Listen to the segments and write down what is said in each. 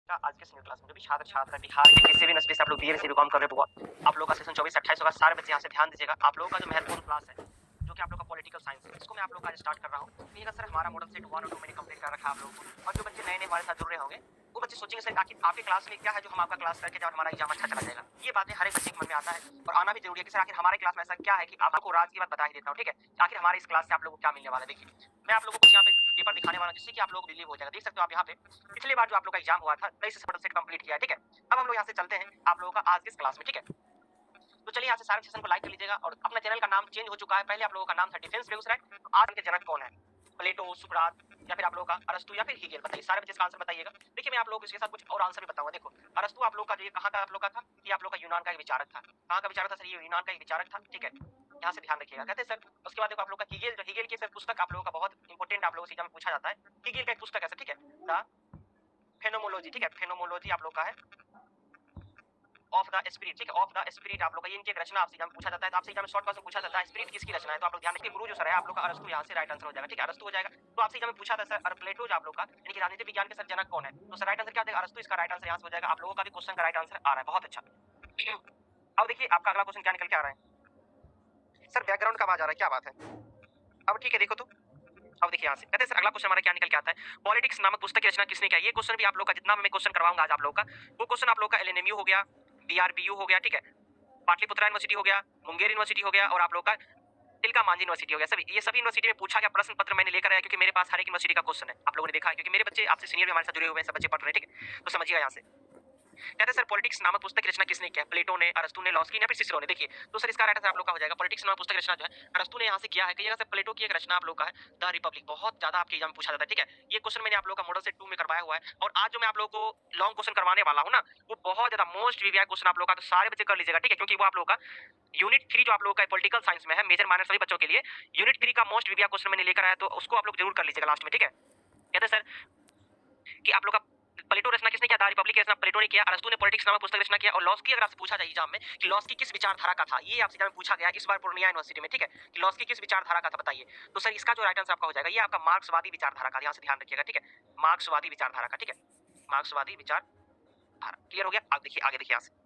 आज के senior class में जो भी छात्र छात्रा बिहार के किसी भी नस्ल से आप लोग बीए में बीकॉम कर रहे हो, आप लोग का सेशन 24-28 होगा। सारे बच्चे यहाँ से ध्यान दीजिएगा। आप लोगों का जो महत्वपूर्ण क्लास है, जो कि आप लोग का पॉलिटिकल साइंस है, इसको मैं आप लोग का आज स्टार्ट कर रहा हूँ। देखिएगा सर, हमारा मॉडल सेट 1 और 2 मैंने कंप्लीट कर रखा है आप लोगों को। और जो बच्चे नए नए हमारे साथ जुड़ रहे होंगे, वो बच्चे सोचेंगे सर आखिर आपके क्लास में क्या है जो हम आपका क्लास करके जाओ और हमारा एग्जाम अच्छा चला जाएगा। ये बातें हर एक बच्चे के मन में आता है और आना भी जरूरी है कि सर आखिर हमारे क्लास में ऐसा क्या है कि आपको राज की बात बता ही देता हूँ, ठीक है। आखिर हमारे इस क्लास से आप लोगों को क्या मिलने वाला है। देखिए, मैं आप लोगों को यहाँ पे पेपर दिखाने वाला हूँ जिससे कि आप लोगों को रिलीव हो जाएगा। देख सकते हो आप यहाँ पे पिछली बार जो आप लोग का एग्जाम हुआ था 23 मॉडल सेट कंप्लीट किया है, ठीक है। अब हम लोग यहाँ से चलते हैं आप लोगों का आज के इस क्लास में, ठीक है। तो चलिए यहाँ से सारे सेशन को लाइक कर लीजिएगा। और अपना चैनल का नाम चेंज हो चुका है। पहले आप लोगों का नाम था डिफेंस बेगूसराय, तो आज के जनक कौन है? प्लेटो, सुकरात या फिर आप लोगों का अरस्तु या फिर हीगेल? बताइए, सारे बच्चे इसका आंसर बताइएगा। देखिए, मैं आप लोगों को इसके साथ कुछ और आंसर भी बताऊंगा। देखो, अरस्तु आप लोग का जो ये कहाँ का आप लोग का था, ये आप लोग का यूनान का एक विचारक था। कहाँ का विचारक था सर? ये यूनान का एक विचारक था, ठीक है। यहाँ से ध्यान रखिएगा। कहते सर, उसके बाद देखो आप लोग का हीगेल, जो हीगेल की सर पुस्तक आप लोगों का बहुत इंपॉर्टेंट आप लोगों से एग्जाम में पूछा जाता है। हीगेल का एक पुस्तक है सर, ठीक है, द फेनोमोलॉजी, ठीक है। फेनोमोलॉजी आप लोग का है ऑफ द स्पिरिट, ठीक है। ऑफ द स्पिरिट आप लोग का, ये इनकी एक रचना आपसे एग्जाम में पूछा जाता है। तो आपसे एग्जाम में शॉर्ट क्वेश्चन पूछा जाता है, स्पिरिट किसकी रचना है? तो आप लोग ध्यान रखिए, गुरु जो सर है आप लोग का अरस्तु, यहाँ से राइट आंसर हो जाएगा, ठीक है। अरस्तु हो जाएगा। तो आपसे एग्जाम में पूछा था सर, और प्लेटो जो आप लोग का यानी कि राजनीति विज्ञान के सर जनक कौन है? तो सर राइट आंसर क्या देगा? अरस्तु इसका राइट आंसर यहाँ से हो जाएगा। आप लोगों का भी क्वेश्चन का राइट आंसर आ रहा है, बहुत अच्छा। अब देखिए आपका अगला क्वेश्चन क्या निकल के आ रहा है। सर बैकग्राउंड का आवाज आ रहा है, क्या बात है? अब ठीक है, देखो तो अब देखिए यहाँ से कहते हैं सर, अगला क्वेश्चन हमारा क्या निकल के आता है। पॉलिटिक्स नामक पुस्तक की रचना किसने किया? ये क्वेश्चन भी आप लोग का, जितना मैं क्वेश्चन करवाऊंगा आज आप लोग का, वो क्वेश्चन आप लोग का एलएनएमयू हो गया, बीआरबीयू हो गया, ठीक है, पाटलिपुत्रा यूनिवर्सिटी हो गया, मुंगेर यूनिवर्सिटी हो गया, और आप लोग का तिलका मांझी यूनिवर्सिटी हो गया। सभी ये सभी यूनिवर्सिटी में पूछा गया प्रश्न पत्र मैंने लेकर आया, क्योंकि मेरे पास हर एक यूनिवर्सिटी का क्वेश्चन है। आप लोगों ने देखा है, क्योंकि मेरे बच्चे आपसे सीनियर भी हमारे साथ जुड़े हुए हैं, सब बच्चे पढ़ रहे हैं, ठीक है। तो समझिएगा यहाँ से कहते हैं सर, पॉलिटिक्स नामक पुस्तक की रचना किसने किया? प्लेटो ने, अरस्तु ने, लॉस्की ने, फिर सिसरो ने। देखिए, तो सर इसका राइट आंसर आप लोग का हो जाएगा, पॉलिटिक्स नामक पुस्तक की रचना जो है अरस्तु ने यहाँ से किया है। कहिएगा सर, प्लेटो की एक रचना आप लोग का है द रिपब्लिक। बहुत ज्यादा आपके एग्जाम में पूछा जाता है, ठीक है। ये क्वेश्चन मैंने आप लोग का मॉडल सेट 2 में करवाया हुआ है। और आज जो मैं आप लोग को लॉन्ग क्वेश्चन करवाने वाला हूँ ना, वो बहुत ज्यादा मोस्ट वीवीआई क्वेश्चन आप लोग का, तो सारे बच्चे कर लीजिएगा, ठीक है। क्योंकि वो आप लोग का यूनिट 3 जो आप लोग का पॉलिटिकल साइंस में है, मेजर माइनर सभी बच्चों के लिए यूनिट 3 का मोस्ट वीवीआई क्वेश्चन मैंने लेकर आया, तो उसको आप लोग जरूर कर लीजिएगा लास्ट में, ठीक है। कहते हैं सर कि आप लोग का प्लेटो रचना किसने किया? द रिपब्लिक की रचना प्लेटो ने किया। अरस्तु ने पॉलिटिक्स नामक पुस्तक रचना किया। और लॉस्की, अगर आपसे पूछा जाए एग्जाम में कि लॉस्की किस विचारधारा का था, ये आपसे एग्जाम में पूछा गया इस बार पूर्णिया यूनिवर्सिटी में, ठीक है, कि लॉस्की किस विचारधारा का था, बताइए। तो सर इसका जो राइट आंसर आपका हो जाएगा, ये आपका मार्क्सवादी विचारधारा का, यहाँ से ध्यान रखिएगा, ठीक है। मार्क्सवादी विचारधारा का, ठीक है, मार्क्सवादी विचारधारा। क्लियर हो गया? आप देखिए आगे, देखिए यहाँ से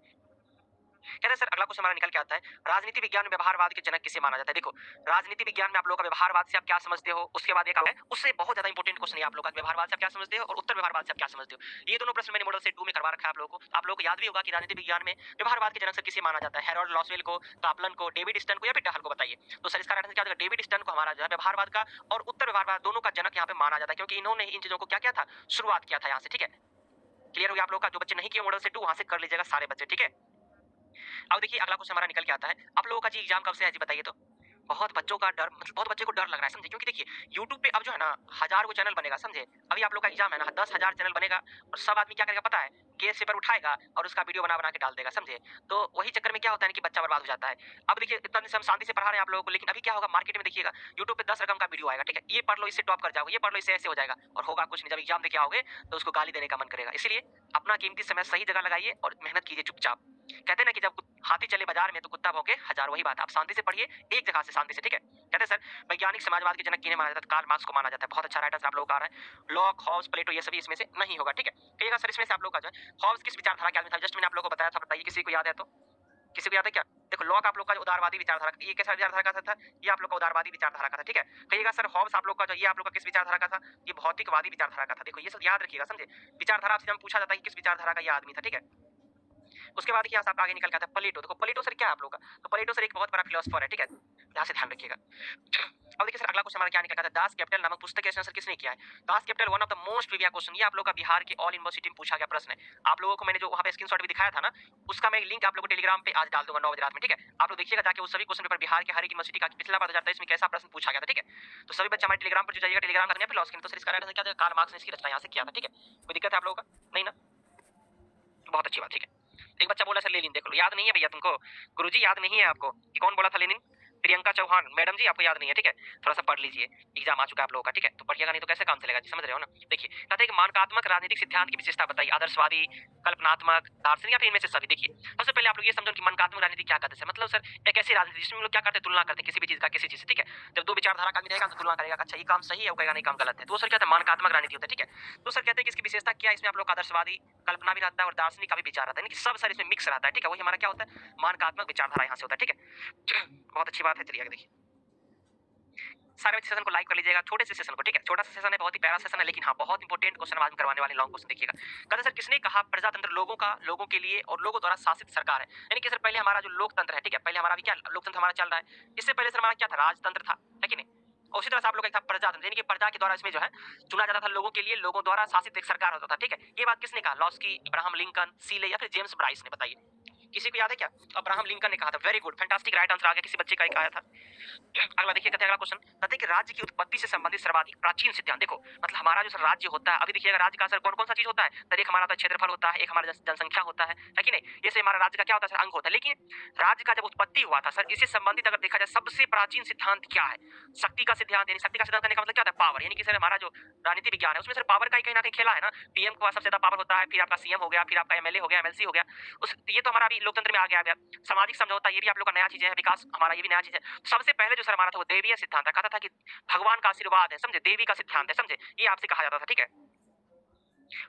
कहते हैं सर, अगला क्वेश्चन हमारा निकल के आता है, राजनीति विज्ञान में व्यवहारवाद के जनक किसे माना जाता है? देखो, राजनीति विज्ञान में आप लोग का व्यवहारवाद से आप क्या समझते हो, उसके बाद एक है उससे बहुत ज्यादा इंपॉर्टेंट क्वेश्चन है आप लोग का, व्यवहारवाद से आप क्या समझते हो और उत्तर व्यवहारवाद से आप क्या समझते हो। ये दोनों प्रश्न मैंने मॉडल सेट 2 में करवा रखा है आप लोगों को। आप लोग को याद भी होगा कि राजनीति विज्ञान में व्यवहारवाद के जनक सर किसे माना जाता है? हैरोल्ड लॉसवेल को, कापलन को, डेविड स्टर्न को, या फिर डहल को? बताइए। तो सर इसका राइट आंसर क्या होगा? डेविड स्टर्न को हमारा जो है व्यवहारवाद का और उत्तर व्यवहारवाद दोनों का जनक यहाँ पे माना जाता है, क्योंकि इन्होंने इन चीजों को क्या किया था, शुरुआत किया था यहाँ से, ठीक है। क्लियर हो गया आप लोग का? जो बच्चे नहीं किए मॉडल सेट 2 वहां से कर लीजिएगा सारे बच्चे, ठीक है। अब देखिए अगला क्वेश्चन हमारा निकल के आता है, आप लोगों का जी एग्जाम कब से है जी, बताइए तो। बहुत बच्चों का डर, मतलब बहुत बच्चे को डर लग रहा है, समझे, क्योंकि देखिए YouTube पे अब जो है ना 1000 को चैनल बनेगा, समझे। अभी आप लोग का एग्जाम है ना, 10,000 चैनल बनेगा और सब आदमी क्या करेगा पता है, केस पेपर उठाएगा और उसका वीडियो बना बना के डाल देगा, समझे। तो वही चक्कर में क्या होता है कि बच्चा बर्बाद हो जाता है। अब देखिए इतना दिन से हम शांति से पढ़ा रहे हैं आप लोगों को, लेकिन अभी क्या होगा, मार्केट में देखिएगा YouTube पे 10 रकम का वीडियो आएगा, ठीक है, ये पढ़ लो इससे टॉप कर जाओगे, ये पढ़ लो इससे ऐसे हो जाएगा, और होगा कुछ नहीं। जब एग्जाम देके आओगे तो उसको गाली देने का मन करेगा। इसलिए अपना कीमती समय सही जगह लगाइए और मेहनत कीजिए चुपचाप। कहते हैं ना कि जब हाथी चले बाजार में तो कुत्ता भौंके हजार, वही बात। आप शांति से पढ़िए, एक जगह से शांति से, ठीक है। कहते हैं सर, वैज्ञानिक समाजवाद के जनक किन्हें माना जाता है? कार्ल मार्क्स को माना जाता है। बहुत अच्छा राइट आंसर आप लोगों का आ रहा है। लॉक, हॉब्स, प्लेटो, ये सभी इसमें से नहीं होगा, ठीक है। कहिएगा सर इसमें से आप लोग का जो है हॉब्स किस विचारधारा के आदमी था? जस्ट मैंने आप लोगों को बताया था, बताइए किसी को याद है तो। किसी को याद है क्या? देखो, लॉक आप लोग का उदारवादी विचारधारा, ये कैसा विचारधारा का था? ये आप लोग का उदारवादी विचारधारा का था, ठीक है। कहिएगा सर, हॉब्स आप लोग का जो, ये आप लोग का किस विचारधारा का था? ये भौतिकवादी विचारधारा का था। देखो ये सब याद रखिएगा, समझे। विचारधारा आपसे जब पूछा जाता है कि किस विचारधारा का ये आदमी था, ठीक है। उसके बाद यहाँ से आप आगे निकल के आता है प्लेटो। देखो प्लेटो सर क्या है आप लोग का, तो प्लेटो सर एक बहुत बड़ा फिलोसफर है, ठीक है, यहाँ से ध्यान रखिएगा। अब देखिए सर, अगला क्वेश्चन हमारा क्या निकल आता है, दास कैपिटल नामक पुस्तक की रचना सर किसने किया है? Das Kapital one of the most previous question, ये आप लोग का बिहार के ऑल यूनिवर्सिटी में पूछा गया प्रश्न है। आप लोगों को मैंने जो वहाँ पे स्क्रीनशॉट भी दिखाया था ना, उसका मैं लिंक आप लोगों को टेलीग्राम पे आज डाल दूंगा 9 बजे रात में, ठीक है। आप लोग देखिएगा जाके, वो सभी क्वेश्चन पेपर बिहार के हर एक यूनिवर्सिटी का पिछला बार 2023 में कैसा प्रश्न पूछा गया था, ठीक है। तो सभी बच्चे हमारे टेलीग्राम पर जो जाइएगा, टेलीग्राम करने पे लॉस तो सर इसका राइट आंसर क्या था? कार्ल मार्क्स ने इसकी रचना यहाँ से किया था, ठीक है। कोई दिक्कत है आप लोगों का? नहीं ना, बहुत अच्छी बात, ठीक है। एक बच्चा बोला सर लेनिन, देख लो याद नहीं है भैया तुमको, गुरुजी याद नहीं है आपको कि कौन बोला था लेनिन? प्रियंका चौहान मैडम जी, आपको याद नहीं है, ठीक है। थोड़ा सा पढ़ लीजिए, एग्जाम आ चुका है आप लोगों का, ठीक है। तो पढ़िएगा नहीं तो कैसे काम चलेगा जी, समझ रहे हो ना। देखिए कहते हैं कि मानकात्मक राजनीतिक सिद्धांत की विशेषता बताइए, आदर्शवादी, कल्पनात्मक, दार्शनिक, या फिर इनमें से सभी। देखिए सबसे पहले आप लोग ये समझो कि मानकात्मक राजनीति क्या कहते हैं। मतलब सर एक ऐसी राजनीति जिसमें हम लोग क्या करते हैं, तुलना करते हैं किसी भी चीज का किसी चीज से, ठीक है। जब दो विचारधारा का आदमी रहेगा तो तुलना करेगा, अच्छा ये काम सही है, वो कहेगा नहीं काम गलत है, तो सर कहते हैं मानकात्मक राजनीति होता है, ठीक है। तो सर कहते हैं कि इसकी विशेषता क्या है, इसमें आप लोग आदर्शवादी, कल्पना भी रहता है और दार्शनिक का भी विचार रहता है, यानी कि सब सर इसमें मिक्स रहता है, ठीक है। वही हमारा क्या होता है, मानकात्मक विचारधारा यहाँ से होता है, ठीक है। बहुत अच्छी बात है, चलिए आगे देखिए। सारे बच्चे सेशन को लाइक कर लीजिएगा, छोटे से सेशन को, ठीक है। छोटा सा सेशन है, बहुत ही प्यारा सेशन है, लेकिन हाँ बहुत इंपॉर्टेंट क्वेश्चन आज हम करवाने वाले लॉन्ग क्वेश्चन देखिएगा। कहते सर किसने कहा प्रजातंत्र लोगों के लिए और लोगों द्वारा शासित सरकार है, यानी कि सर पहले हमारा जो लोकतंत्र है, ठीक है, पहले हमारा भी क्या लोकतंत्र हमारा चल रहा है, इससे पहले सर हमारा क्या था, राजतंत्र था, है कि नहीं। और उसी तरह से आप लोग का एक था प्रजातंत्र, यानी कि प्रजा के द्वारा इसमें जो है चुना जाता था लोगों के लिए, लोगों द्वारा शासित एक सरकार होता था, ठीक है। ये बात किसने कहा, लॉस्की, इब्राहम लिंकन, सीले या फिर जेम्स ब्राइस ने, बताइए किसी को याद है क्या। अब्राहम लिंकन ने कहा था, very good, fantastic, right answer आ गया, किसी बच्चे का एक आया था। अगला देखिए, कहते हैं अगला क्वेश्चन, कहते हैं कि राज्य की उत्पत्ति से संबंधित सर्वाधिक प्राचीन सिद्धांत, देखो मतलब हमारा जो राज्य होता है, अभी देखिएगा राज्य का सर कौन कौन सा चीज होता है सर, एक हमारा तो क्षेत्रफल होता है, एक हमारा जनसंख्या होता है कि नहीं, ये से हमारा राज्य का क्या होता है सर, अंग होता है। लेकिन राज्य का जब उत्पत्ति हुआ था सर, इससे संबंधित अगर देखा जाए सबसे प्राचीन सिद्धांत क्या है, शक्ति का सिद्धांत, यानी शक्ति का सिद्धांत करने का मतलब क्या होता है, पावर, यानी कि सर हमारा जो राजनीति विज्ञान है उसमें सर पावर का ही कहीं ना कहीं खेला है ना, पीएम के पास सबसे ज्यादा पावर होता है, फिर आपका सीएम हो गया, फिर आपका एमएलए हो गया, एमएलसी हो गया, उस ये तो हमारा अभी लोकतंत्र में आ गया। सामाजिक समझौता, ये भी आप लोग का नया चीज है, विकास हमारा ये भी नया चीज है। सबसे पहले जो सर हमारा था वो देवीय सिद्धांत है, कहता था कि भगवान का आशीर्वाद है, समझे, देवी का सिद्धांत है, समझे, ये आपसे कहा जाता था, ठीक है।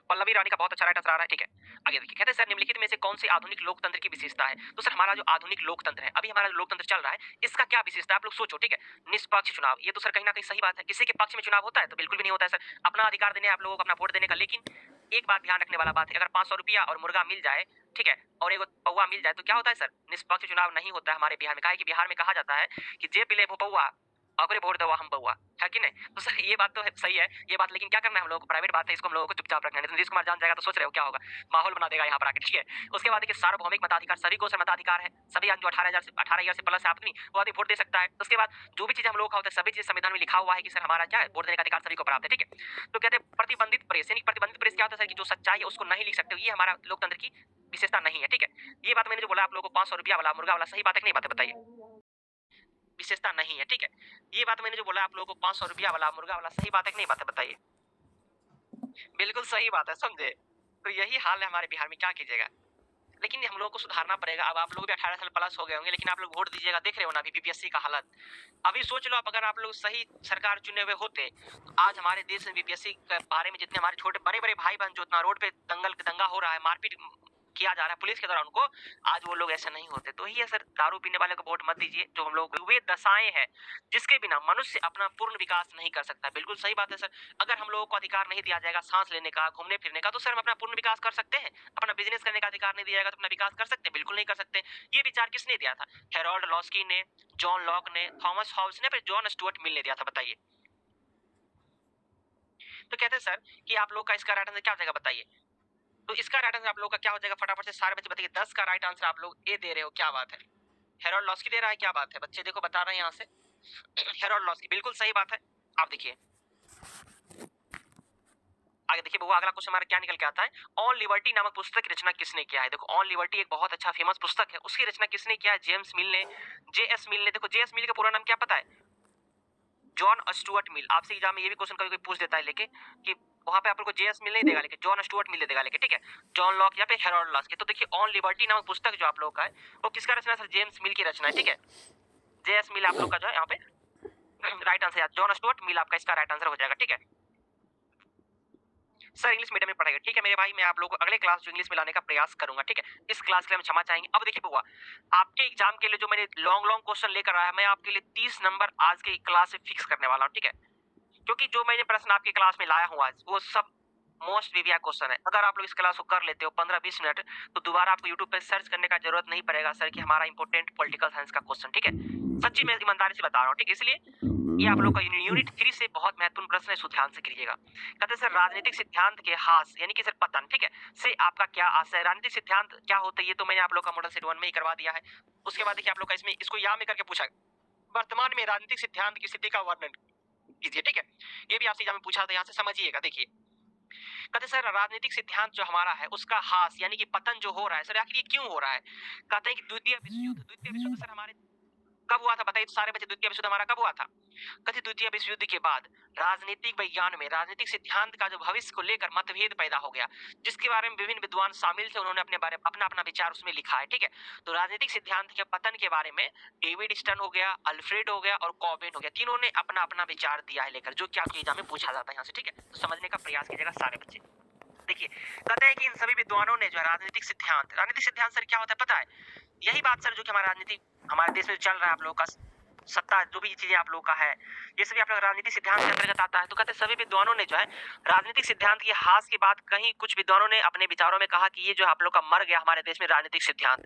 पल्लवी रानी का बहुत अच्छा राइट आंसर आ रहा है, ठीक है। आगे देखिए, कहते हैं सर निम्नलिखित में से कौन सी आधुनिक लोकतंत्र की विशेषता है, तो सर हमारा जो आधुनिक लोकतंत्र है, अभी हमारा जो लोकतंत्र चल रहा है, इसका क्या विशेषता है आप लोग सोचो, ठीक है। निष्पक्ष चुनाव, ये तो सर कहीं ना कहीं सही बात है, किसी के पक्ष में चुनाव होता है तो बिल्कुल भी नहीं होता है सर, अपना अधिकार देने आप लोगों को अपना वोट देने का। लेकिन एक बात ध्यान रखने वाला बात है, अगर 500 रुपया और मुर्गा मिल जाए, ठीक है, और एक पौवा मिल जाए तो क्या होता है सर, निष्पक्ष चुनाव नहीं होता है हमारे बिहार में। कहा है कि बिहार में कहा जाता है कि जे पिले वो पौवा अगरे वोट दवा हम बउआ, है कि नहीं। तो सर ये बात तो है, सही है ये बात, लेकिन क्या करना है हम लोगों को, प्राइवेट बात है, इसको हम लोगों को चुपचाप रखना है, नहीं तो नीतीश कुमार जान जाएगा तो सोच रहे हो क्या होगा, माहौल बना देगा यहाँ पर आके, ठीक है। उसके बाद देखिए सार्वभौमिक मताधिकार, सभी को सर मताधिकार है, सभी जो 18 ईयर से प्लस है आदमी वो आदमी वोट दे सकता है। उसके बाद जो भी चीज हम लोग का होता है, सभी चीज संविधान में लिखा हुआ है कि सर हमारा क्या है, वोट देने का अधिकार सभी को प्राप्त है, ठीक है। तो कहते हैं प्रतिबंधित प्रेस, यानी प्रतिबंधित प्रेस क्या होता है सर, कि जो सच्चाई है उसको नहीं लिख सकते, ये हमारा लोकतंत्र की विशेषता नहीं है, ठीक है। ये बात मैंने जो बोला आप लोगों को 500 रुपया वाला मुर्गा वाला, सही बात है कि नहीं बात है, बताइए, विशेषता नहीं है, ठीक है। ये बात मैंने जो बोला आप लोगों को 500 रुपया वाला मुर्गा वाला, सही बात है कि नहीं बात है, बताइए, बिल्कुल सही बात है, समझे। तो यही हाल है हमारे बिहार में, क्या कीजिएगा, लेकिन हम लोगों को सुधारना पड़ेगा। अब आप लोग भी 18 साल प्लस हो गए होंगे, लेकिन आप लोग वोट दीजिएगा, देख रहे हो ना अभी बीपीएससी का हालत। अभी सोच लो, अब अगर आप लोग सही सरकार चुने हुए होते तो आज हमारे देश में बीपीएससी के बारे में जितने हमारे छोटे बड़े बड़े भाई बहन जो इतना रोड पे दंगा हो रहा है, मारपीट किया जा रहा है पुलिस के द्वारा उनको, आज वो लोग ऐसे नहीं होते। तो ही है सर, दारू पीने वाले को वोट मत दीजिए, जो हम लोग वे दशाएं हैं जिसके बिना मनुष्य अपना पूर्ण विकास नहीं कर सकता। बिल्कुल सही बात है सर, अगर हम लोगों को अधिकार नहीं दिया जाएगा सांस लेने का, घूमने फिरने का, तो सर हम अपना पूर्ण विकास कर सकते हैं। अपना बिजनेस करने का अधिकार नहीं दिया जाएगा तो अपना विकास कर सकते हैं, बिल्कुल नहीं कर सकते। ये विचार किसने दिया था, हेरोल्ड लॉस्की ने, जॉन लॉक ने, थॉमस हॉब्स ने, फिर जॉन स्टुअर्ट मिल ने दिया था, बताइए। तो कहते हैं सर कि आप लोग का इसका राइट आंसर क्या हो जाएगा, बताइए। तो इसका राइट आंसर आप लोग का क्या हो जाएगा, फटाफट से सारे बच्चे बताइए। 10 का राइट आंसर आप लोग ए दे रहे हो, क्या बात है, हेरोल्ड लॉस्की दे रहा है, क्या बात है बच्चे, देखो बता रहे हैं यहाँ से हेरोल्ड लॉस्की, बिल्कुल सही बात है। आप देखिए आगे देखिए बउआ, अगला क्वेश्चन हमारा क्या निकल के आता है, ऑन लिबर्टी नामक पुस्तक की रचना किसने किया है। देखो ऑन लिबर्टी एक बहुत अच्छा फेमस पुस्तक है, उसकी रचना किसने किया है, जेम्स मिल ने, जेएस मिल ने। देखो जेएस मिल का पूरा नाम क्या पता है, जॉन स्टुअर्ट मिल। आपसे एग्जाम में ये भी क्वेश्चन कभी कोई पूछ देता है लेके कि वहां पे आप लोग को जेएस मिल नहीं देगा, लेकिन जॉन स्टुअर्ट मिल देगा लेके, ठीक है, जॉन लॉक या फिर हेरोल्ड लॉस्की। तो देखिए ऑन लिबर्टी नामक पुस्तक जो आप लोग का है वो किसका रचना है सर, जेम्स मिल की रचना है, ठीक है। जेएस मिल आप लोग का जो है यहाँ पे right answer, John Stuart Mill आपका इसका राइट आंसर हो जाएगा, ठीक है। सर इंग्लिश मीडियम में पढ़ाएगा, ठीक है मेरे भाई, मैं आप लोगों को अगले क्लास जो इंग्लिश में लाने का प्रयास करूंगा, ठीक है। इस क्लास के लिए हम क्षमा चाहेंगे। अब देखिए बुआ, आपके एग्जाम के लिए जो मैंने लॉन्ग लॉन्ग क्वेश्चन लेकर आया, मैं आपके लिए 30 नंबर आज के क्लास से फिक्स करने वाला हूँ, ठीक है। क्योंकि जो मैंने प्रश्न आपकी क्लास में लाया हूँ आज, वो सब मोस्ट प्रीवियस क्वेश्चन है। अगर आप लोग इस क्लास को कर लेते हो 15-20 मिनट, तो दोबारा आपको यूट्यूब पे सर्च करने का जरूरत नहीं पड़ेगा सर कि हमारा इंपॉर्टेंट पॉलिटिकल साइंस का क्वेश्चन, ठीक है। सच्ची मैं ईमानदारी से बता रहा हूँ, ठीक है। इसलिए ये आप लोग का यूनिट 3 से बहुत महत्वपूर्ण प्रश्न है, इसको ध्यान से करिएगा। कहते हैं सर राजनीतिक सिद्धांत के हास यानी कि सर पतन, ठीक है, से आपका क्या आशय है। राजनीतिक सिद्धांत क्या होता है ये तो मैंने आप लोग का मॉडल सेट 1 में ही करवा दिया है। उसके बाद देखिए आप लोग का इसमें इसको याद में करके पूछा, वर्तमान में राजनीतिक सिद्धांत की स्थिति का वर्णन कीजिए, ठीक है। ये भी आपसे एग्जाम में पूछा था, यहाँ से समझिएगा। देखिए कहते सर राजनीतिक सिद्धांत जो हमारा है उसका हास यानी कि पतन जो हो रहा है सर, आखिर ये क्यों हो रहा है। कहते हैं कि द्वितीय विश्व युद्ध सर हमारे कब हुआ था, बताइए तो सारे बच्चे, द्वितीय विश्व युद्ध हमारा कब हुआ था। कहते द्वितीय विश्व युद्ध के बाद राजनीतिक विज्ञान में राजनीतिक सिद्धांत का जो भविष्य को लेकर मतभेद पैदा हो गया, जिसके बारे में विभिन्न विद्वान शामिल थे, उन्होंने अपना अपना विचार उसमें लिखा है, ठीक है। तो राजनीतिक सिद्धांत के पतन के बारे में डेविड स्टर्न हो गया, अल्फ्रेड हो गया और कॉबेन हो गया, तीनों ने अपना अपना विचार दिया है लेकर, जो कि आपके एग्जाम में पूछा जाता है यहाँ से, ठीक है। तो समझने का प्रयास कीजिएगा सारे बच्चे। देखिए, कहते हैं कि इन सभी विद्वानों ने जो है राजनीतिक सिद्धांत सर क्या होता है पता है? यही बात सर जो कि हमारे देश में चल रहा है आप लोगों का सत्ता जो भी चीज़ें आप लोगों का है, ये सभी आप लोग राजनीतिक सिद्धांत के अंतर्गत आता है। तो कहते हैं सभी विद्वानों ने जो है राजनीतिक सिद्धांत की हास की बात कहीं कुछ विद्वानों ने अपने विचारों में कहा कि ये जो है आप लोग का मर गया हमारे देश में राजनीतिक सिद्धांत,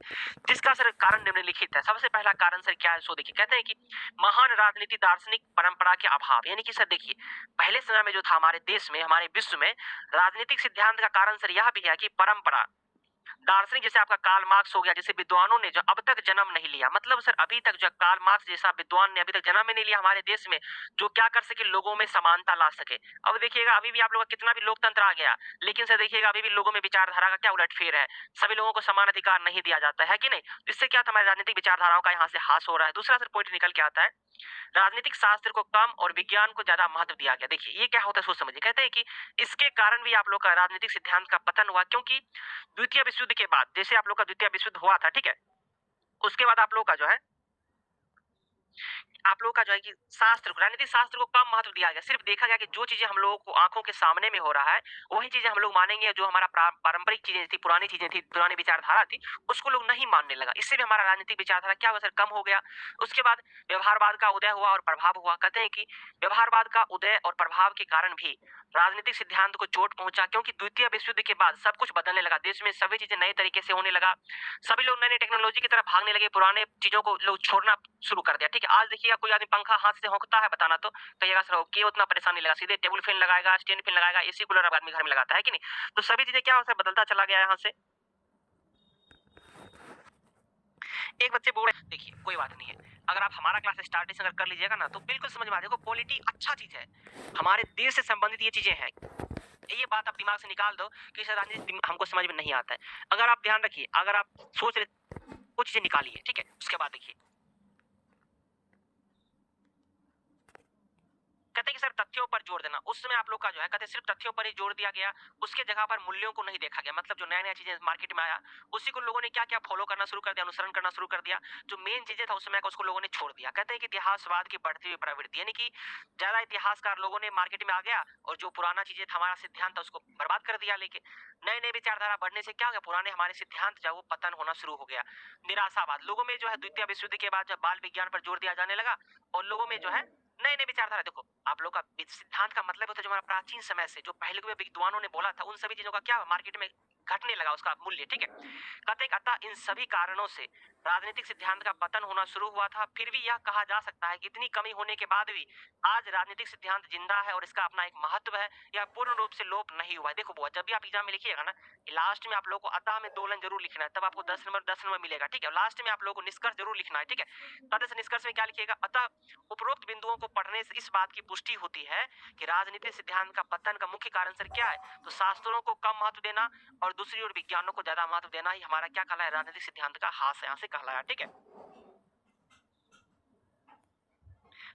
जिसका सर कारण निम्नलिखित है। सबसे पहला कारण सर क्या है सो देखिए, कहते हैं कि महान राजनीति दार्शनिक परंपरा के अभाव, यानी कि सर देखिए, पहले समय में जो था हमारे देश में, हमारे विश्व में राजनीतिक सिद्धांत का कारण सर यह भी है कि परंपरा दार्शनिक जैसे आपका कार्ल मार्क्स हो गया, जैसे विद्वानों ने जो अब तक जन्म नहीं लिया, मतलब सर अभी तक जो कार्ल मार्क्स जैसा विद्वान ने अभी तक जन्म ही नहीं लिया हमारे देश में, जो क्या कर सके, लोगों में समानता ला सके। अब देखिएगा अभी भी आप लोगों का कितना भी लोकतंत्र आ गया, लेकिन सर देखिएगा अभी भी लोगों में विचारधारा का क्या उलटफेर है, सभी लोगों को समान अधिकार नहीं दिया जाता है कि नहीं। इससे क्या हमारी राजनीतिक विचारधाराओं का यहाँ से हास हो रहा है। दूसरा सर पॉइंट निकल के आता है, राजनीतिक शास्त्र को कम और विज्ञान को ज्यादा महत्व दिया गया। देखिए ये क्या होता है सोच समझिए, कहते हैं कि इसके कारण भी आप लोग का राजनीतिक सिद्धांत का पतन हुआ, क्योंकि द्वितीय विश्व युद्ध के बाद, जैसे आप लोग का द्वितीय विश्व युद्ध हुआ था, ठीक है, उसके बाद आप लोग का जो है आप लोगों का जो है कि राजनीतिक शास्त्र को कम महत्व दिया गया। सिर्फ देखा गया कि जो चीजें हम लोगों को आंखों के सामने में हो रहा है वही चीजें हम लोग मानेंगे, जो हमारा पारंपरिक चीजें थी, पुरानी विचारधारा थी, उसको लोग नहीं मानने लगा। इससे भी हमारा राजनीतिक विचारधारा क्या हुआ सर, कम हो गया। उसके बाद व्यवहारवाद का उदय हुआ और प्रभाव हुआ। कहते हैं कि व्यवहारवाद का उदय और प्रभाव के कारण भी राजनीतिक सिद्धांत को चोट पहुंचा, क्योंकि द्वितीय विश्व युद्ध के बाद सब कुछ बदलने लगा, देश में सभी चीजें नए तरीके से होने लगा, सभी लोग नई नई टेक्नोलॉजी की तरफ भागने लगे, पुराने चीजों को लोग छोड़ना शुरू कर दिया। ठीक है, आज देखिएगा कोई आदमी पंखा हाथ से होंकता है बताना तो कहिएगा सर ओके उतना परेशानी लगा, सीधे टेबल फैन लगाएगा, स्टैंड फैन लगाएगा, एसी कूलर अब आदमी घर में लगाता है कि नहीं। तो सभी चीजें क्या होता है, बदलता चला गया यहाँ से। एक बच्चे बोल रहे देखिए कोई बात नहीं है, अगर आप हमारा क्लास स्टार्टिंग अगर कर लीजिएगा ना तो बिल्कुल समझ में आ जाएगा, पॉलिटी अच्छा चीज है, हमारे देश से संबंधित ये चीजें हैं। ये बात आप दिमाग से निकाल दो कि सर राजनीति हमको समझ में नहीं आता है। अगर आप ध्यान रखिए, अगर आप सोच रहे कुछ चीजें निकालिए, ठीक है, उसके बाद देखिए कहते हैं कि सर तथ्यों पर जोर देना। उस समय आप लोग का जो है कहते हैं सिर्फ तथ्यों पर ही जोर दिया गया, उसके जगह पर मूल्यों को नहीं देखा गया। मतलब जो नया नया चीजें मार्केट में आया उसी को लोगों ने क्या क्या फॉलो करना शुरू कर दिया, अनुसरण करना शुरू कर दिया। जो मेन चीजें था उस समय का उसको लोगों ने छोड़ दिया। कहते हैं कि इतिहासवाद की बढ़ती हुई प्रवृत्ति, यानी कि ज्यादा इतिहासकार लोगों ने मार्केट में आ गया और जो पुराना चीजें था हमारा सिद्धांत था उसको बर्बाद कर दिया। लेके नए नए विचारधारा बढ़ने से क्या हो गया, पुराने हमारे सिद्धांत जो है वो पतन होना शुरू हो गया। निराशावाद, लोगों में जो है द्वितीय विश्व युद्ध के बाद जब बाल विज्ञान पर जोर दिया जाने लगा और लोगों में जो है नए नए विचारधारा, देखो आप लोग का सिद्धांत का मतलब होता है जो हमारा प्राचीन समय से जो पहले के विद्वानों ने बोला था उन सभी चीजों का क्या मार्केट में घटने लगा उसका मूल्य। ठीक है, कहते हैं अतः इन सभी कारणों से राजनीतिक सिद्धांत का पतन होना शुरू हुआ था। फिर भी यह कहा जा सकता है कि इतनी कमी होने के बाद भी आज राजनीतिक सिद्धांत जिंदा है और इसका अपना एक महत्व है, यह पूर्ण रूप से लोप नहीं हुआ है। देखो बुआ, जब भी आप एग्जाम में लिखिएगा ना, लास्ट में आप लोगों को अतः में दोलन जरूर लिखना है, तब आपको 10 नंबर मिलेगा। ठीक है, लास्ट में आप लोगों को निष्कर्ष जरूर लिखना है। ठीक है, कहते हैं निष्कर्ष में क्या लिखिएगा, अतः उपरोक्त बिंदुओं को पढ़ने से इस बात की पुष्टि होती है कि राजनीतिक सिद्धांत का पतन का मुख्य कारण सर क्या है, तो शास्त्रों को कम महत्व देना और दूसरी ओर विज्ञानों को ज्यादा महत्व देना ही हमारा क्या कहलाया, राजनीतिक सिद्धांत का हास यहाँ से कहलाया। ठीक है,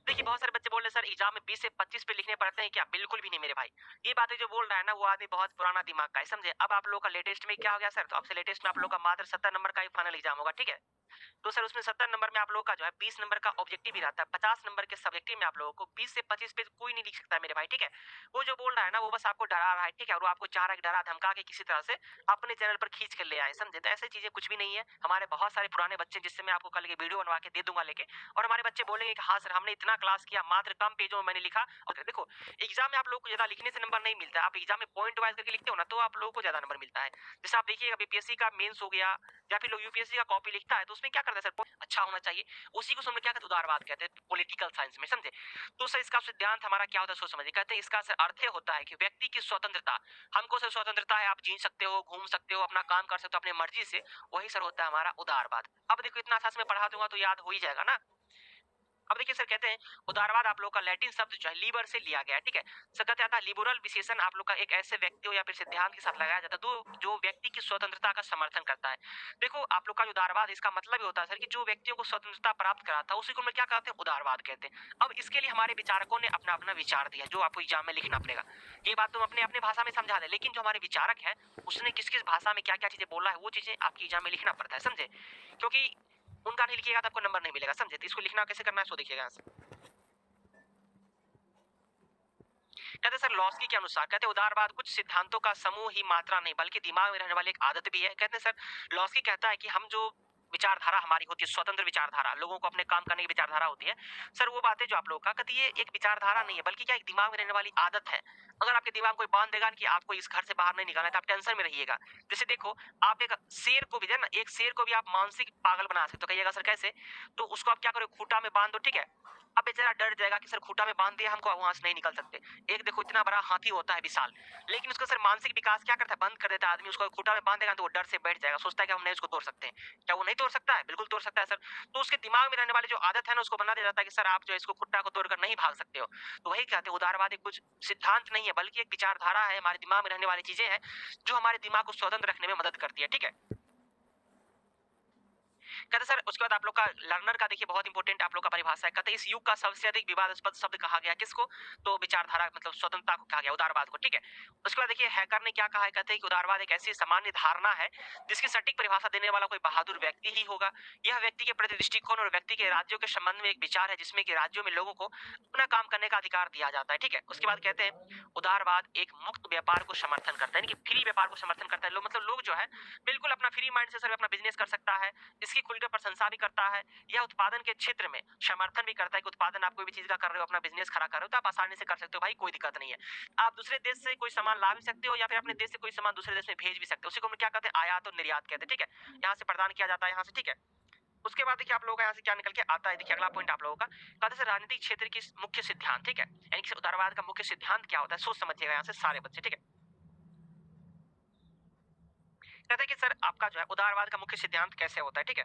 देखिए बहुत सारे बच्चे बोल रहे हैं सर एग्जाम में 20 से 25 पे लिखने पड़ते हैं क्या, बिल्कुल भी नहीं मेरे भाई। ये बातें जो बोल रहा है ना वो आदमी बहुत पुराना दिमाग का है, समझे। अब आप लोग का लेटेस्ट में क्या हो गया सर, तो आपसे लेटेस्ट में आप लोग का मात्र 70 नंबर का ही फाइनल एग्जाम होगा। ठीक है, तो सर उसमें 70 नंबर में आप लोगों का जो है 20 नंबर का ऑब्जेक्टिव भी रहता है, 50 नंबर के सब्जेक्टिव में आप लोगों को 20 से 25 पे कोई नहीं लिख सकता है मेरे भाई। ठीक है, वो जो बोल रहा है ना वो बस आपको डरा रहा है। ठीक है, और वो आपको चाह रहा है कि डरा धमका के किसी तरह से अपने चैनल पर खींच कर ले आए, समझे। तो ऐसी चीजें कुछ भी नहीं है। हमारे बहुत सारे पुराने बच्चे जिससे मैं आपको कल के वीडियो बनवा के दे दूंगा लेके, और हमारे बच्चे बोलेंगे कि हाँ सर हमने इतना क्लास किया, मात्र कम पेजों में मैंने लिखा। और देखो एग्जाम में आप लोग को ज्यादा लिखने से नंबर नहीं मिलता है, आप एग्जाम में पॉइंट वाइज करके लिखते हो ना तो आप लोगों को ज्यादा नंबर मिलता है। जैसे आप देखिएगा बीपीएससी का मेंस हो गया या फिर लोग यूपीएससी का कॉपी लिखता है तो उसमें क्या करता है सर, अच्छा होना चाहिए, उसी को समझ क्या कहते हैं, उदारवाद कहते हैं पॉलिटिकल साइंस में, समझे। तो सर इसका सिद्धांत हमारा क्या होता है सोच समझिए, कहते हैं इसका सर अर्थ होता है कि व्यक्ति की स्वतंत्रता, हमको सर स्वतंत्रता है, आप जी सकते हो, घूम सकते हो, अपना काम कर सकते हो अपने मर्जी से, वही सर होता है हमारा उदारवाद। अब देखो इतना सास में पढ़ा दूंगा तो याद हो ही जाएगा ना। अब देखिए सर कहते हैं उदारवाद आप लोग का लैटिन शब्द जो है लीबर से लिया गया है। ठीक है, सर कहते आता लिबरल विशेषण आप लोग का एक ऐसे व्यक्ति हो या फिर सिद्धांत के साथ लगाया जाता है तो जो व्यक्ति की स्वतंत्रता का समर्थन करता है। देखो आप लोग का जो उदारवाद इसका मतलब ही होता है सर कि जो व्यक्तियों को स्वतंत्रता प्राप्त कराता है उसी को हम क्या कहते हैं, उदारवाद कहते हैं। अब इसके लिए हमारे विचारकों ने अपना अपना विचार दिया जो आपको एग्जाम में लिखना पड़ेगा। ये बात तुम अपने अपने भाषा में समझा दे, लेकिन जो हमारे विचारक है उसने किस किस भाषा में क्या क्या चीजें बोला है वो चीजें आपकी एग्जाम में लिखना पड़ता है, समझे। क्योंकि उनका नहीं लिखिएगा तो आपको नंबर नहीं मिलेगा, समझे। तो इसको लिखना कैसे करना है सो देखिएगा। कहते सर लॉस्की के अनुसार कहते उदारवाद कुछ सिद्धांतों का समूह ही मात्रा नहीं बल्कि दिमाग में रहने वाली एक आदत भी है। कहते सर लॉस्की कहता है कि हम जो विचारधारा हमारी होती है, स्वतंत्र विचारधारा, लोगों को अपने काम करने की विचारधारा होती है सर, वो बातें जो आप लोगों का कहती है एक विचारधारा नहीं है बल्कि क्या एक दिमाग में रहने वाली आदत है। अगर आपके दिमाग को बांध देगा कि आपको इस घर से बाहर नहीं निकालना है तो आप टेंशन में रहिएगा। जैसे देखो आप एक शेर को भी है ना, एक शेर को भी आप मानसिक पागल बना सकते हो। कहिएगा सर कैसे? तो उसको आप क्या करो, खूंटा में बांध दो, ठीक है। अब बेचारा डर जाएगा कि सर खूंटा में बांध दिया, हमको वहां से नहीं निकल सकते। एक देखो इतना बड़ा हाथी होता है विशाल, लेकिन उसका सर मानसिक विकास क्या करता है, बंद कर देता है आदमी। उसको खूंटा में बांध देगा तो वो डर से बैठ जाएगा, सोचता है कि हम नहीं उसको तोड़ सकते हैं। क्या वो नहीं तोड़ सकता है? बिल्कुल तोड़ सकता है सर। तो उसके दिमाग में रहने वाली जो आदत है ना, उसको बना दिया जाता है कि सर आप जो इसको खुट्टा को तोड़कर नहीं भाग सकते हो। तो वही कहते हैं उदारवाद एक कुछ सिद्धांत नहीं है बल्कि एक विचारधारा है, हमारे दिमाग में रहने वाली चीजें हैं जो हमारे दिमाग को स्वतंत्र रखने में मदद करती है, ठीक है। कहते सर उसके बाद आप लोग का लर्नर का देखिए बहुत इंपॉर्टेंट आप लोग का परिभाषा है। कहते इस युग का सबसे अधिक विवादास्पद शब्द कहा गया किसको? तो विचारधारा मतलब स्वतंत्रता को कहा गया, उदारवाद को, ठीक है। उसके बाद देखिए हैकर ने क्या कहा है, कहते हैं कि उदारवाद एक ऐसी सामान्य धारणा है जिसकी सटीक परिभाषा देने वाला कोई बहादुर व्यक्ति ही होगा। यह व्यक्ति के प्रति दृष्टिकोण और व्यक्ति के राज्यों के संबंध में एक विचार है जिसमें कि राज्यों में लोगों को अपना काम करने का अधिकार दिया जाता है, ठीक है। उसके बाद कहते हैं उदारवाद एक मुक्त व्यापार को समर्थन करता है, यानी कि फ्री व्यापार को समर्थन करता है। लोग मतलब लोग जो है बिल्कुल अपना फ्री माइंड से सर अपना बिजनेस कर सकता है, इसकी खुलकर प्रशंसा भी करता है। यह उत्पादन के क्षेत्र में समर्थन भी करता है कि उत्पादन आप कोई भी चीज का कर रहे हो, अपना बिजनेस खड़ा कर रहे हो तो आप आसानी से कर सकते हो भाई, कोई दिक्कत नहीं है। आप दूसरे देश से कोई सामान ला भी सकते हो या फिर अपने देश से कोई सामान दूसरे देश में भेज भी सकते हो। उसी को हम क्या कहते हैं, आयात और निर्यात कहते हैं, ठीक है। यहाँ से प्रदान किया जाता है यहाँ से, ठीक है। उसके बाद देखिए आप लोगों का यहाँ से क्या निकल के आता है, देखिए अगला पॉइंट आप लोगों का कहते हैं राजनीतिक क्षेत्र की मुख्य सिद्धांत, ठीक है। यानी कि उदारवाद का मुख्य सिद्धांत क्या होता है, सोच समझिएगा यहाँ से सारे बच्चे, ठीक है। कहते हैं कि सर आपका जो है उदारवाद का मुख्य सिद्धांत कैसे होता है, ठीक है।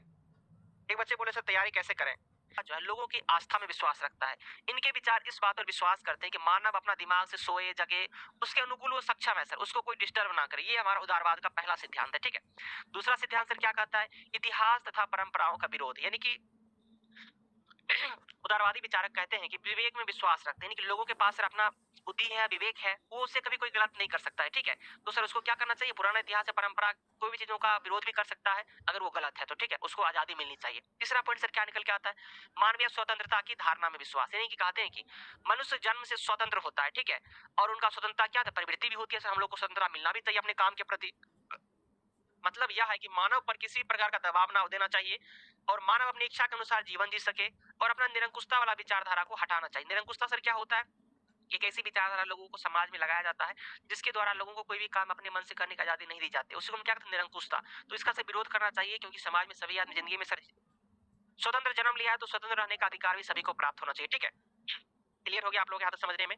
एक बच्चे बोले सर तैयारी कैसे करें? जो है लोगों की आस्था में विश्वास रखता है। इनके विचार इस बात पर विश्वास करते हैं कि मानव अपना दिमाग से सोए जगे उसके अनुकूल वो सक्षम है सर, उसको कोई डिस्टर्ब ना करे। ये हमारा उदारवाद का पहला सिद्धांत है, ठीक है। दूसरा सिद्धांत सर क्या कहता है, इतिहास तथा परंपराओं का विरोध, यानी कि उदारवादी विचारक कहते हैं कि विवेक में विश्वास रखते हैं कि लोगों के पास अपना बुद्धि है, विवेक है, वो उससे कभी कोई गलत नहीं कर सकता है, ठीक है। तो सर उसको क्या करना चाहिए, पुराना इतिहास या परंपरा कोई भी चीजों का विरोध भी कर सकता है अगर वो गलत है तो, ठीक है, उसको आजादी मिलनी चाहिए। तीसरा पॉइंट सर क्या निकल के आता है, मानवीय स्वतंत्रता की धारणा में विश्वास, यानी कि कहते हैं कि मनुष्य जन्म से स्वतंत्र होता है, ठीक है। और उनका स्वतंत्रता क्या है, प्रवृत्ति भी होती है सर, हम लोग को स्वतंत्रता मिलना भी चाहिए अपने काम के प्रति। मतलब यह है कि मानव पर किसी प्रकार का दबाव ना देना चाहिए और मानव अपनी इच्छा के अनुसार जीवन जी सके और अपना निरंकुशता वाला विचारधारा को हटाना चाहिए। निरंकुशता सर क्या होता है, एक ऐसी विचारधारा लोगों को समाज में लगाया जाता है जिसके द्वारा लोगों को कोई भी काम अपने मन से करने की आजादी नहीं दी जाती, उसको हम क्या कहते हैं, निरंकुशता। तो इसका से विरोध करना चाहिए क्योंकि समाज में सभी आदमी जिंदगी में सर स्वतंत्र जन्म लिया है तो स्वतंत्र रहने का अधिकार भी सभी को प्राप्त होना चाहिए, ठीक है। क्लियर हो गया आप लोग यहाँ तक समझने में?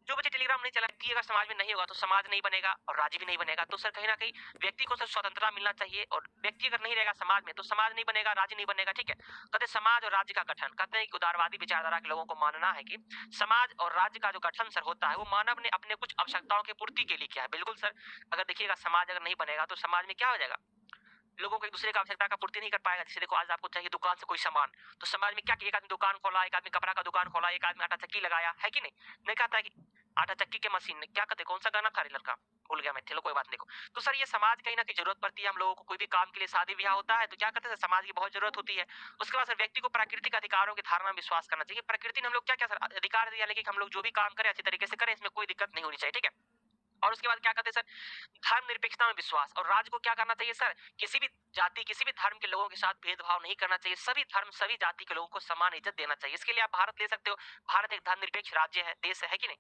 जो बच्चे टेलीग्राम नहीं चला, व्यक्ति अगर समाज में नहीं होगा तो समाज नहीं बनेगा और राज्य भी नहीं बनेगा। तो सर कहीं ना कहीं व्यक्ति को सर स्वतंत्रता मिलना चाहिए और व्यक्ति अगर नहीं रहेगा समाज में तो समाज नहीं बनेगा, राज्य नहीं बनेगा, ठीक है। कहते समाज और राज्य का गठन, कहते हैं कि उदारवादी विचारधारा के लोगों को मानना है कि समाज और राज्य का जो गठन सर होता है वो मानव ने अपने कुछ आवश्यकताओं की पूर्ति के लिए किया है। बिल्कुल सर, अगर देखिएगा समाज अगर नहीं बनेगा तो समाज में क्या हो जाएगा, लोगों को एक दूसरे का आवश्यकता का पूर्ति नहीं कर पाएगा। जैसे देखो आज आपको चाहिए दुकान से कोई सामान, तो समाज में क्या किया, एक आदमी दुकान खोला, एक आदमी कपड़ा का दुकान खोला, एक आदमी आटा चक्की लगाया, है कि नहीं? नहीं कहता है कि आटा चक्की के मशीन ने क्या कहते, कौन सा गाना था रे लड़का, भूल गया मैं, चलो कोई बात नहीं। देखो तो सर ये समाज कहीं ना कहीं जरूरत पड़ती है हम लोगों को, कोई भी काम के लिए शादी ब्याह होता है तो क्या कहते हैं समाज की बहुत जरूरत होती है। उसके बाद सर व्यक्ति को प्राकृतिक अधिकारों की धारणा में विश्वास करना चाहिए। प्रकृति ने हम लोग क्या क्या सर अधिकार दिया, लेकिन हम लोग जो भी काम करें अच्छी तरीके से करें, इसमें कोई दिक्कत नहीं होनी चाहिए, ठीक है। और उसके बाद क्या कहते हैं सर, धर्मनिरपेक्षता में विश्वास। और राज्य को क्या करना चाहिए सर, किसी भी जाति किसी भी धर्म के लोगों के साथ भेदभाव नहीं करना चाहिए, सभी धर्म सभी जाति के लोगों को समान इज्जत देना चाहिए। इसके लिए आप भारत ले सकते हो, भारत एक धर्मनिरपेक्ष राज्य है, देश है कि नहीं,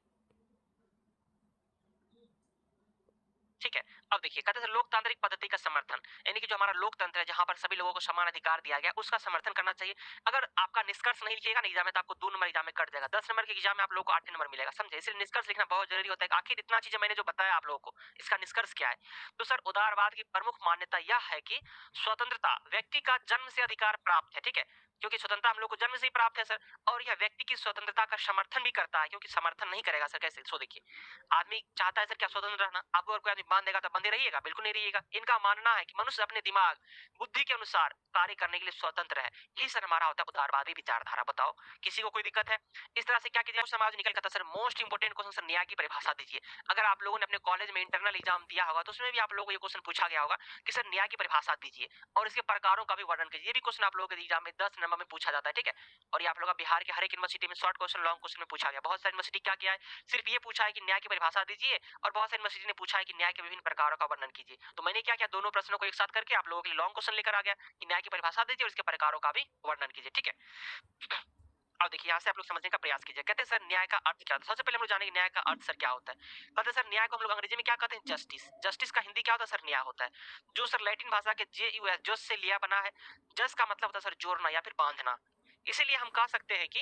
ठीक है। अब देखिए कहते हैं लोकतांत्रिक पद्धति का समर्थन, यानी कि जो हमारा लोकतंत्र है जहां पर सभी लोगों को समान अधिकार दिया गया उसका समर्थन करना चाहिए। अगर आपका निष्कर्ष नहीं लिखिएगा ना एग्जाम में तो आपको 2 नंबर एग्जाम में कट जाएगा, 10 नंबर के एग्जाम में आप लोगों को 8 नंबर मिलेगा, समझे। इसलिए निष्कर्ष लिखना बहुत जरूरी होता है। आखिर इतना चीजें मैंने जो बताया आप लोगों को, इसका निष्कर्ष क्या है? तो सर उदारवाद की प्रमुख मान्यता यह है कि स्वतंत्रता व्यक्ति का जन्म से अधिकार प्राप्त है, ठीक है, क्योंकि स्वतंत्रता हम लोग को जन्म से ही प्राप्त है सर। और यह व्यक्ति की स्वतंत्रता का समर्थन भी करता है, क्योंकि समर्थन नहीं करेगा सर कैसे, सो देखिए आदमी चाहता है सर क्या, स्वतंत्र रहना। आपको अगर कोई आदमी बांध देगा तो बंधे रहिएगा, बिल्कुल नहीं रहिएगा। इनका मानना है कि मनुष्य अपने दिमाग बुद्धि के अनुसार कार्य करने के लिए स्वतंत्र है। यही सर हमारा होता है उदारवादी विचारधारा। बताओ किसी को कोई दिक्कत है? इस तरह से क्या कीजिए समाज निकल करता sir. Most important question sir, न्याय की परिभाषा दीजिए। अगर आप लोगों ने अपने कॉलेज में इंटरनल एग्जाम दिया होगा तो उसमें भी आप लोगों को ये क्वेश्चन पूछा गया होगा कि सर न्याय की परिभाषा दीजिए और इसके प्रकारों का भी वर्णन कीजिए। ये भी क्वेश्चन आप लोगों के एग्जाम में 10 नंबर में पूछा जाता है, ठीक है। और ये आप लोग का बिहार के हर एक यूनिवर्सिटी में शॉर्ट क्वेश्चन, लॉन्ग क्वेश्चन में पूछा गया। बहुत सारी यूनिवर्सिटी क्या किया है, सिर्फ ये पूछा है कि न्याय की परिभाषा दीजिए, और बहुत सारी यूनिवर्सिटी ने पूछा है कि न्याय के विभिन्न प्रकारों का वर्णन कीजिए। तो मैंने क्या किया, दोनों प्रश्नों को एक साथ करके आप लोगों के लिए लॉन्ग क्वेश्चन लेकर आ गया कि न्याय की परिभाषा दीजिए और इसके प्रकारों का भी वर्णन कीजिए, ठीक है। अब देखिए यहाँ से आप लोग समझने का प्रयास कीजिए। कहते हैं सर न्याय का अर्थ क्या होता है। सबसे पहले हम लोग जानेंगे न्याय का अर्थ सर क्या होता है। कहते हैं सर न्याय को हम लोग अंग्रेजी में क्या कहते हैं, जस्टिस। जस्टिस का हिंदी क्या होता है सर, न्याय होता है, जो सर लैटिन भाषा के JUS जस से लिया बना है। जस का मतलब होता है सर जोड़ना या फिर बांधना। इसीलिए हम कह सकते हैं कि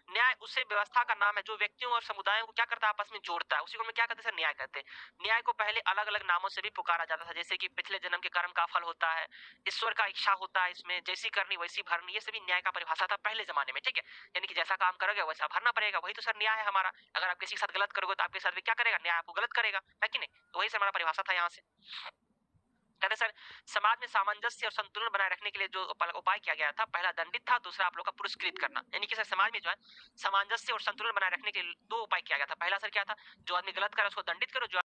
न्याय उसे व्यवस्था का नाम है जो व्यक्तियों और समुदायों को क्या करता है, आपस में जोड़ता है। उसी को हम क्या कहते हैं सर, न्याय कहते हैं। न्याय को पहले अलग अलग नामों से भी पुकारा जाता था, जैसे कि पिछले जन्म के कर्म का फल होता है, ईश्वर का इच्छा होता है, इसमें जैसी करनी वैसी भरनी, ये सभी न्याय का परिभाषा था पहले जमाने में, ठीक है। यानी कि जैसा काम करोगे वैसा भरना पड़ेगा, वही तो सर न्याय है हमारा। अगर आप किसी के साथ गलत करोगे तो आपके साथ भी क्या करेगा, न्याय आपको गलत करेगा, है कि नहीं। तो वही सर हमारा परिभाषा था यहाँ से। कहते सर समाज में सामंजस्य और संतुलन बनाए रखने के लिए जो उपाय किया गया था, पहला दंडित था, दूसरा आप लोग का पुरस्कृत करना। यानी कि सर समाज में जो है सामंजस्य और संतुलन बनाए रखने के लिए दो उपाय किया गया था। पहला सर क्या था, जो आदमी गलत करे उसको दंडित करो, जो